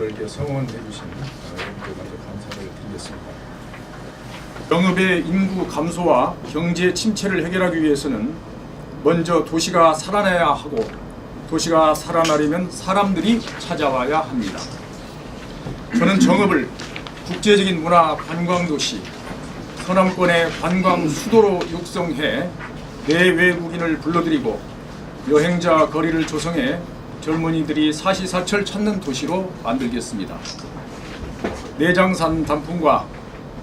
이렇게 성원해 주신 여러분께 먼저 감사를 드리겠습니다. 영업의 인구 감소와 경제 침체를 해결하기 위해서는 먼저 도시가 살아나야 하고, 도시가 살아나려면 사람들이 찾아와야 합니다. 저는 정읍을 국제적인 문화 관광도시, 서남권의 관광 수도로 육성해 내외국인을 불러들이고 여행자 거리를 조성해 젊은이들이 사시사철 찾는 도시로 만들겠습니다. 내장산 단풍과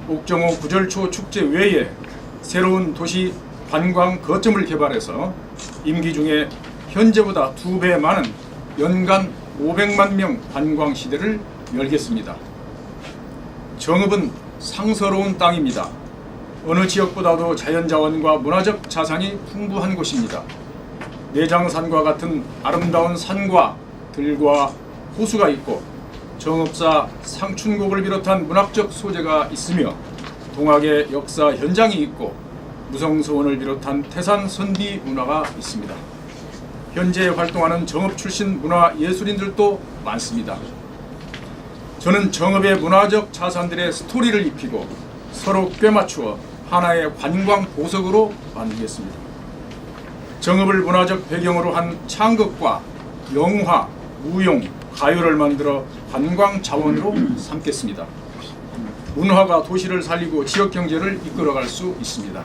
옥정호 구절초 축제 외에 새로운 도시 관광 거점을 개발해서 임기 중에 현재보다 2배 많은 연간 500만 명 관광 시대를 열겠습니다. 정읍은 상서로운 땅입니다. 어느 지역보다도 자연자원과 문화적 자산이 풍부한 곳입니다. 내장산과 같은 아름다운 산과 들과 호수가 있고, 정읍사 상춘곡을 비롯한 문학적 소재가 있으며 동학의 역사 현장이 있고, 무성서원을 비롯한 태산 선비 문화가 있습니다. 현재 활동하는 정읍 출신 문화예술인들도 많습니다. 저는 정읍의 문화적 자산들의 스토리를 입히고 서로 꿰맞추어 하나의 관광 보석으로 만들겠습니다. 정읍을 문화적 배경으로 한 창극과 영화, 무용, 가요를 만들어 관광 자원으로 삼겠습니다. 문화가 도시를 살리고 지역 경제를 이끌어갈 수 있습니다.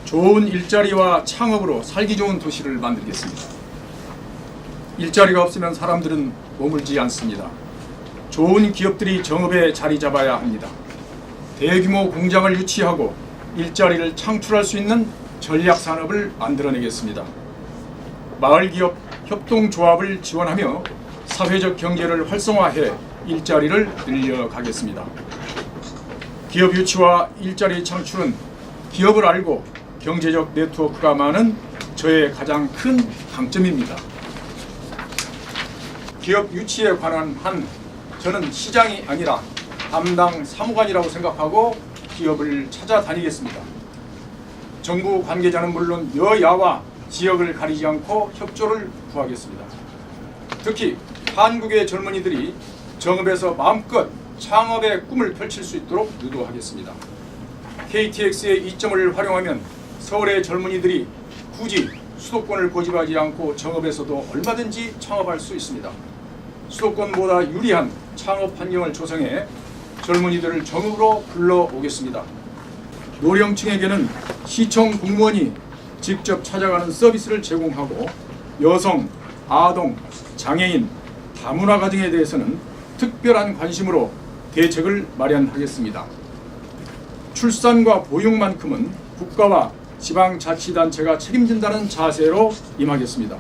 좋은 일자리와 창업으로 살기 좋은 도시를 만들겠습니다. 일자리가 없으면 사람들은 머물지 않습니다. 좋은 기업들이 정읍에 자리 잡아야 합니다. 대규모 공장을 유치하고 일자리를 창출할 수 있는 전략산업을 만들어내겠습니다. 마을기업 협동조합을 지원하며 사회적 경제를 활성화해 일자리를 늘려가겠습니다. 기업 유치와 일자리 창출은 기업을 알고 경제적 네트워크가 많은 저의 가장 큰 강점입니다. 기업 유치에 관한 저는 시장이 아니라 담당 사무관이라고 생각하고 기업을 찾아다니겠습니다. 정부 관계자는 물론 여야와 지역을 가리지 않고 협조를 구하겠습니다. 특히 한국의 젊은이들이 정읍에서 마음껏 창업의 꿈을 펼칠 수 있도록 유도하겠습니다. KTX의 이점을 활용하면 서울의 젊은이들이 굳이 수도권을 고집하지 않고 정읍에서도 얼마든지 창업할 수 있습니다. 수도권보다 유리한 창업 환경을 조성해 젊은이들을 정읍으로 불러오겠습니다. 노령층에게는 시청 공무원이 직접 찾아가는 서비스를 제공하고, 여성, 아동, 장애인, 다문화 가정에 대해서는 특별한 관심으로 대책을 마련하겠습니다. 출산과 보육만큼은 국가와 지방자치단체가 책임진다는 자세로 임하겠습니다.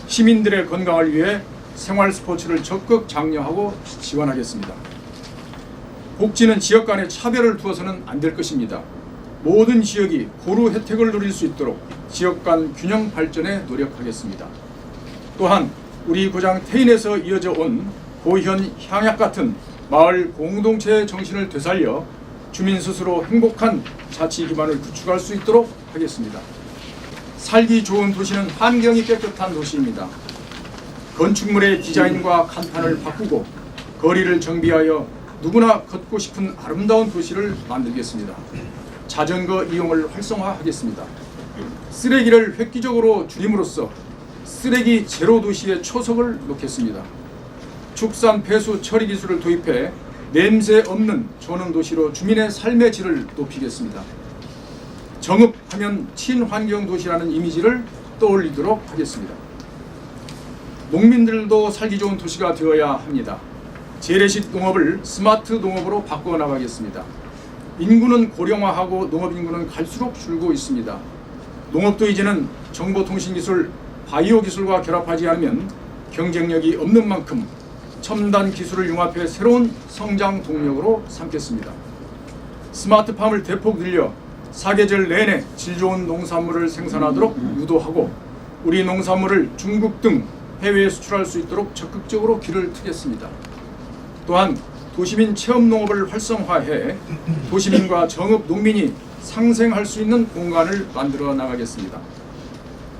시민들의 건강을 위해 생활 스포츠를 적극 장려하고 지원하겠습니다. 복지는 지역 간의 차별을 두어서는 안 될 것입니다. 모든 지역이 고루 혜택을 누릴 수 있도록 지역 간 균형 발전에 노력하겠습니다. 또한 우리 고장 태인에서 이어져 온 고현 향약 같은 마을 공동체의 정신을 되살려 주민 스스로 행복한 자치 기반을 구축할 수 있도록 하겠습니다. 살기 좋은 도시는 환경이 깨끗한 도시입니다. 건축물의 디자인과 간판을 바꾸고 거리를 정비하여 누구나 걷고 싶은 아름다운 도시를 만들겠습니다. 자전거 이용을 활성화하겠습니다. 쓰레기를 획기적으로 줄임으로써 쓰레기 제로 도시의 초석을 놓겠습니다. 축산 폐수 처리 기술을 도입해 냄새 없는 전원 도시로 주민의 삶의 질을 높이겠습니다. 정읍하면 친환경 도시라는 이미지를 떠올리도록 하겠습니다. 농민들도 살기 좋은 도시가 되어야 합니다. 재래식 농업을 스마트 농업으로 바꿔 나가겠습니다. 인구는 고령화하고 농업 인구는 갈수록 줄고 있습니다. 농업도 이제는 정보통신기술, 바이오 기술과 결합하지 않으면 경쟁력이 없는 만큼 첨단 기술을 융합해 새로운 성장 동력으로 삼겠습니다. 스마트팜을 대폭 늘려 사계절 내내 질 좋은 농산물을 생산하도록 유도하고 우리 농산물을 중국 등 해외에 수출할 수 있도록 적극적으로 길을 트겠습니다. 또한 도시민 체험농업을 활성화해 도시민과 정읍 농민이 상생할 수 있는 공간을 만들어 나가겠습니다.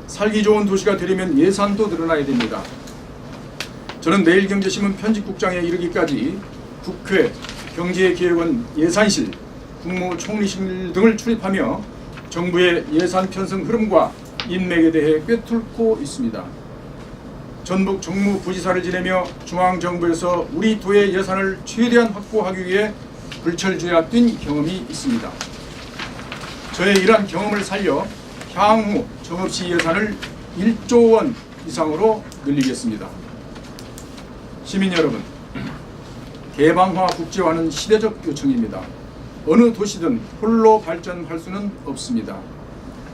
살기 좋은 도시가 되려면 예산도 늘어나야 됩니다. 저는 매일경제신문 편집국장에 이르기까지 국회, 경제기획원 예산실, 국무총리실 등을 출입하며 정부의 예산 편성 흐름과 인맥에 대해 꿰뚫고 있습니다. 전북 정무부지사를 지내며 중앙정부에서 우리 도의 예산을 최대한 확보하기 위해 불철주야 뛴 경험이 있습니다. 저의 이러한 경험을 살려 향후 정읍시 예산을 1조 원 이상으로 늘리겠습니다. 시민 여러분, 개방화 국제화는 시대적 요청입니다. 어느 도시든 홀로 발전할 수는 없습니다.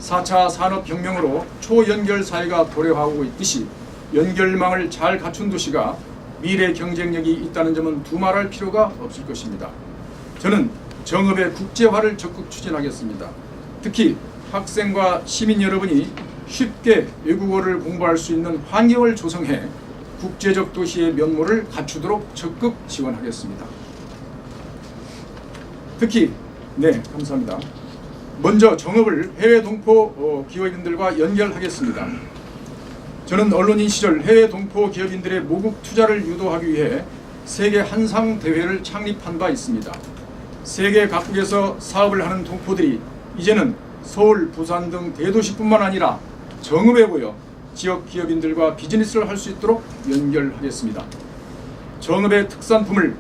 4차 산업혁명으로 초연결 사회가 도래하고 있듯이 연결망을 잘 갖춘 도시가 미래 경쟁력이 있다는 점은 두말할 필요가 없을 것입니다. 저는 정읍의 국제화를 적극 추진하겠습니다. 특히 학생과 시민 여러분이 쉽게 외국어를 공부할 수 있는 환경을 조성해 국제적 도시의 면모를 갖추도록 적극 지원하겠습니다. 특히 감사합니다. 먼저 정읍을 해외 동포 기업인들과 연결하겠습니다. 저는 언론인 시절 해외 동포 기업인들의 모국 투자를 유도하기 위해 세계 한상 대회를 창립한 바 있습니다. 세계 각국에서 사업을 하는 동포들이 이제는 서울, 부산 등 대도시뿐만 아니라 정읍에 모여 지역 기업인들과 비즈니스를 할 수 있도록 연결하겠습니다. 정읍의 특산품을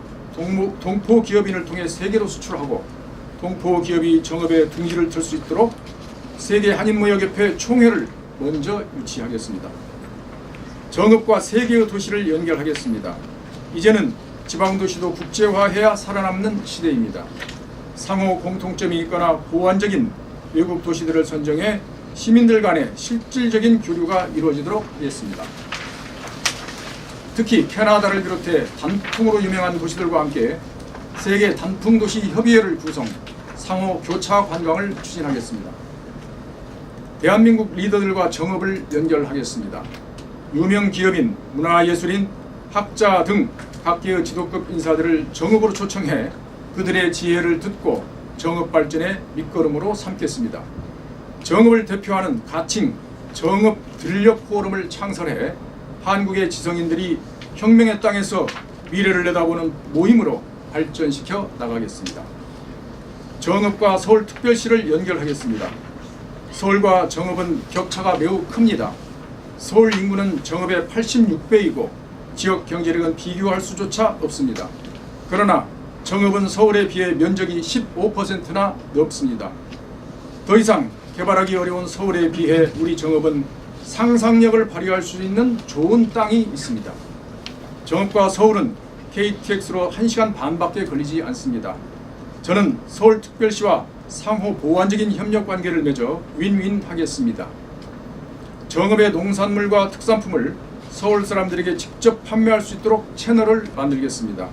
동포 기업인을 통해 세계로 수출하고 동포 기업이 정읍에 둥지를 들 수 있도록 세계 한인무역협회 총회를 먼저 유치하겠습니다. 정읍과 세계의 도시를 연결하겠습니다. 이제는 지방도시도 국제화해야 살아남는 시대입니다. 상호 공통점이 있거나 보완적인 외국 도시들을 선정해 시민들 간의 실질적인 교류가 이루어지도록 하겠습니다. 특히 캐나다를 비롯해 단풍으로 유명한 도시들과 함께 세계 단풍도시 협의회를 구성, 상호 교차 관광을 추진하겠습니다. 대한민국 리더들과 정읍을 연결하겠습니다. 유명 기업인, 문화예술인, 학자 등 각계의 지도급 인사들을 정읍으로 초청해 그들의 지혜를 듣고 정읍 발전의 밑거름으로 삼겠습니다. 정읍을 대표하는 가칭 정읍 들녘 포럼을 창설해 한국의 지성인들이 혁명의 땅에서 미래를 내다보는 모임으로 발전시켜 나가겠습니다. 정읍과 서울특별시를 연결하겠습니다. 서울과 정읍은 격차가 매우 큽니다. 서울 인구는 정읍의 86배이고 지역 경제력은 비교할 수조차 없습니다. 그러나 정읍은 서울에 비해 면적이 15%나 넓습니다. 더 이상 개발하기 어려운 서울에 비해 우리 정읍은 상상력을 발휘할 수 있는 좋은 땅이 있습니다. 정읍과 서울은 KTX로 1시간 반밖에 걸리지 않습니다. 저는 서울특별시와 상호 보완적인 협력 관계를 맺어 윈윈 하겠습니다. 정읍의 농산물과 특산품을 서울 사람들에게 직접 판매할 수 있도록 채널을 만들겠습니다.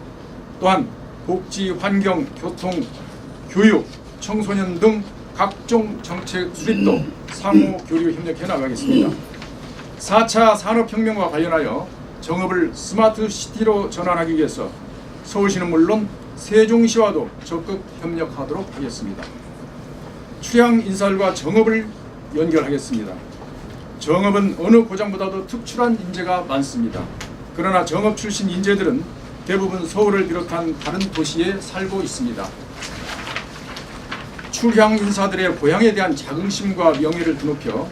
또한 복지, 환경, 교통, 교육, 청소년 등 각종 정책 수립도 상호 교류 협력해 나가겠습니다. 4차 산업혁명과 관련하여 정읍을 스마트 시티로 전환하기 위해서 서울시는 물론 세종시와도 적극 협력하도록 하겠습니다. 출향 인사들과 정읍을 연결하겠습니다. 정읍은 어느 고장보다도 특출한 인재가 많습니다. 그러나 정읍 출신 인재들은 대부분 서울을 비롯한 다른 도시에 살고 있습니다. 출향 인사들의 고향에 대한 자긍심과 명예를 드높여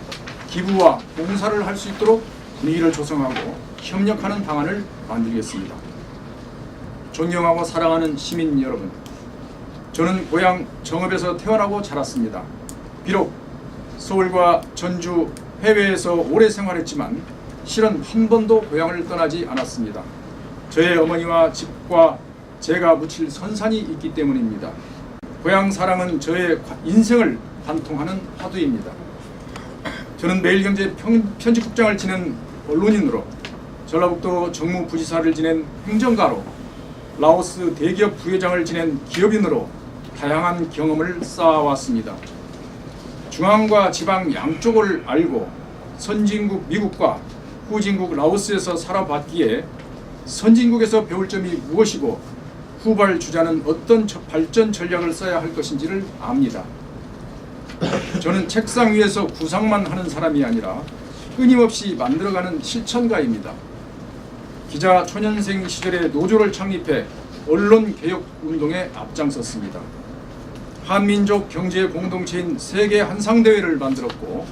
기부와 봉사를 할 수 있도록 분위기를 조성하고 협력하는 방안을 만들겠습니다. 존경하고 사랑하는 시민 여러분, 저는 고향 정읍에서 태어나고 자랐습니다. 비록 서울과 전주, 해외에서 오래 생활했지만 실은 한 번도 고향을 떠나지 않았습니다. 저의 어머니와 집과 제가 묻힐 선산이 있기 때문입니다. 고향 사랑은 저의 인생을 관통하는 화두입니다. 저는 매일경제 편집국장을 지낸 언론인으로, 전라북도 정무부지사를 지낸 행정가로, 라오스 대기업 부회장을 지낸 기업인으로 다양한 경험을 쌓아왔습니다. 중앙과 지방 양쪽을 알고 선진국 미국과 후진국 라오스에서 살아봤기에 선진국에서 배울 점이 무엇이고 후발 주자는 어떤 발전 전략을 써야 할 것인지를 압니다. 저는 책상 위에서 구상만 하는 사람이 아니라 끊임없이 만들어가는 실천가입니다. 기자 초년생 시절에 노조를 창립해 언론개혁 운동에 앞장섰습니다. 한민족 경제 공동체인 세계 한상대회를 만들었고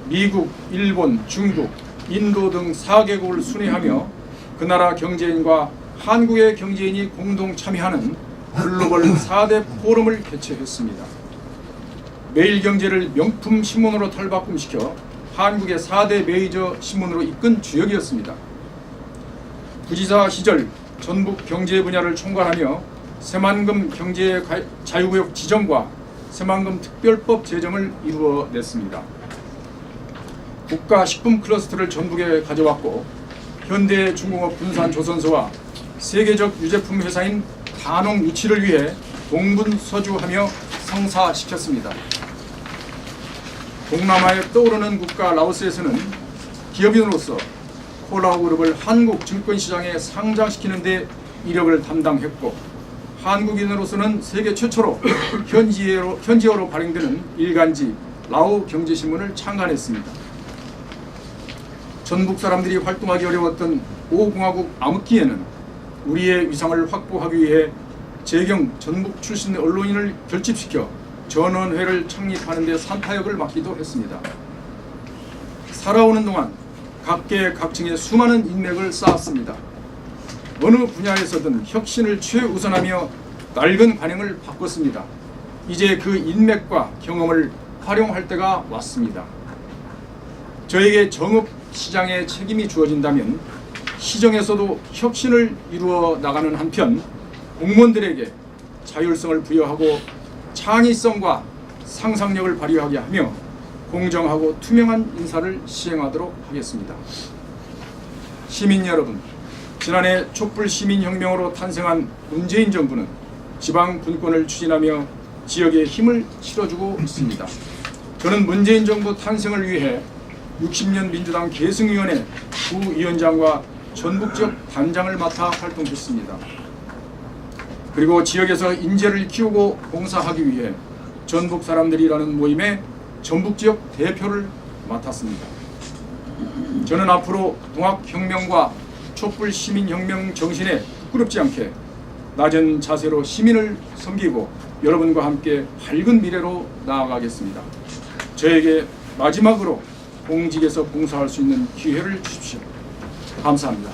미국, 일본, 중국, 인도 등 4개국을 순회하며 그 나라 경제인과 한국의 경제인이 공동 참여하는 글로벌 4대 포럼을 개최했습니다. 매일경제를 명품 신문으로 탈바꿈시켜 한국의 4대 메이저 신문으로 이끈 주역이었습니다. 부지사 시절 전북 경제 분야를 총괄하며 새만금 경제 자유구역 지정과 새만금 특별법 제정을 이루어냈습니다. 국가식품 클러스터를 전북에 가져왔고 현대중공업 군산조선소와 세계적 유제품 회사인 단홍 유치를 위해 동분서주하며 성사시켰습니다. 동남아에 떠오르는 국가 라오스에서는 기업인으로서 콜라오 그룹을 한국 증권시장에 상장시키는 데 이력을 담당했고 한국인으로서는 세계 최초로 현지어로 발행되는 일간지 라오 경제신문을 창간했습니다. 전북 사람들이 활동하기 어려웠던 5공화국 암흑기에는 우리의 위상을 확보하기 위해 재경 전북 출신 언론인을 결집시켜 전원회를 창립하는 데 산타역을 맡기도 했습니다. 살아오는 동안 각계 각층의 수많은 인맥을 쌓았습니다. 어느 분야에서든 혁신을 최우선하며 낡은 관행을 바꿨습니다. 이제 그 인맥과 경험을 활용할 때가 왔습니다. 저에게 정읍 시장의 책임이 주어진다면 시정에서도 혁신을 이루어 나가는 한편 공무원들에게 자율성을 부여하고 창의성과 상상력을 발휘하게 하며 공정하고 투명한 인사를 시행하도록 하겠습니다. 시민 여러분, 지난해 촛불시민혁명으로 탄생한 문재인 정부는 지방 분권을 추진하며 지역에 힘을 실어주고 있습니다. 저는 문재인 정부 탄생을 위해 60년 민주당 계승위원회 부위원장과 전북지역 단장을 맡아 활동했습니다. 그리고 지역에서 인재를 키우고 봉사하기 위해 전북 사람들이라는 모임의 전북지역 대표를 맡았습니다. 저는 앞으로 동학혁명과 촛불시민혁명 정신에 부끄럽지 않게 낮은 자세로 시민을 섬기고 여러분과 함께 밝은 미래로 나아가겠습니다. 저에게 마지막으로 공직에서 봉사할 수 있는 기회를 주십시오. 감사합니다.